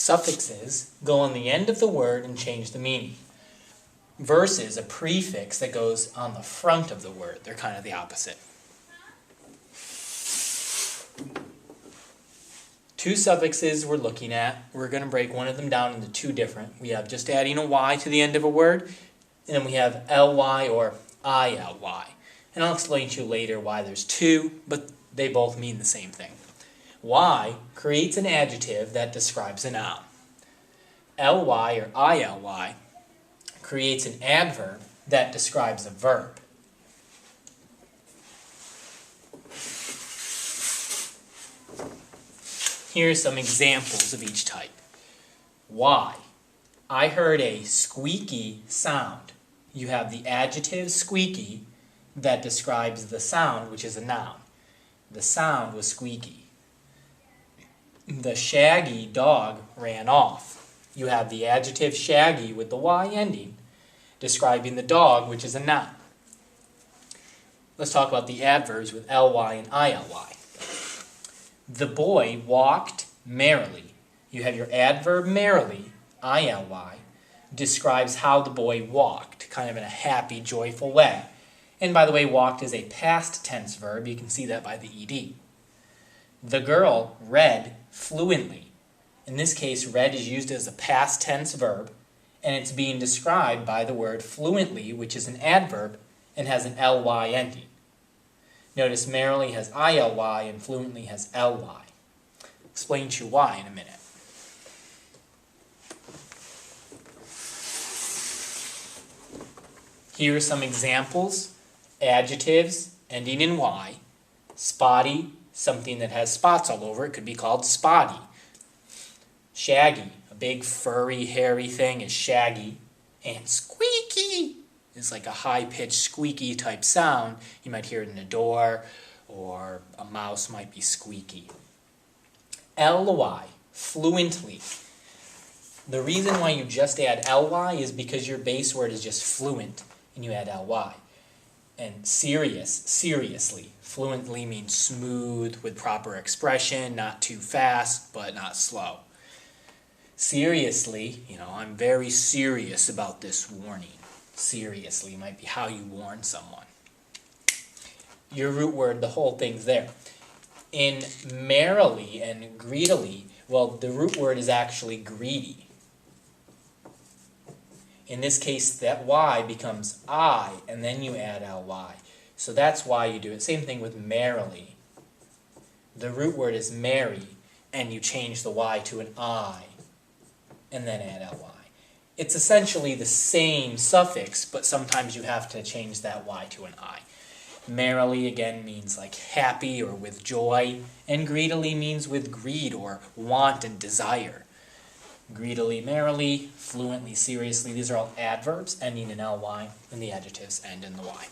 Suffixes go on the end of the word and change the meaning, versus a prefix that goes on the front of the word. They're kind of the opposite. Two suffixes we're looking at. We're going to break one of them down into two different. We have just adding a y to the end of a word, and then we have ly or ily. And I'll explain to you later why there's two, but they both mean the same thing. Y creates an adjective that describes a noun. Ly or ily creates an adverb that describes a verb. Here are some examples of each type. Y. I heard a squeaky sound. You have the adjective squeaky that describes the sound, which is a noun. The sound was squeaky. The shaggy dog ran off. You have the adjective shaggy with the y ending, describing the dog, which is a noun. Let's talk about the adverbs with ly and ily. The boy walked merrily. You have your adverb merrily, ily, describes how the boy walked, kind of in a happy, joyful way. And by the way, walked is a past tense verb. You can see that by the ed. The girl read fluently. In this case, read is used as a past tense verb, and it's being described by the word fluently, which is an adverb and has an ly ending. Notice merrily has ily and fluently has ly. Explain to you why in a minute. Here are some examples. Adjectives ending in y. Spotty, something that has spots all over it, could be called spotty. Shaggy, a big furry hairy thing, is shaggy. And squeaky is like a high-pitched squeaky type sound. You might hear it in a door, or a mouse might be squeaky. Ly, fluently. The reason why you just add ly is because your base word is just fluent, and you add ly. And serious, seriously. Fluently means smooth, with proper expression, not too fast, but not slow. Seriously, I'm very serious about this warning. Seriously might be how you warn someone. Your root word, the whole thing's there. In merrily and greedily, well, the root word is actually greedy. In this case, that y becomes I, and then you add ly. So that's why you do it. Same thing with merrily. The root word is merry, and you change the y to an I, and then add ly. It's essentially the same suffix, but sometimes you have to change that y to an I. Merrily, again, means like happy or with joy, and greedily means with greed or want and desire. Greedily, merrily, fluently, seriously. These are all adverbs ending in ly, and the adjectives end in the y.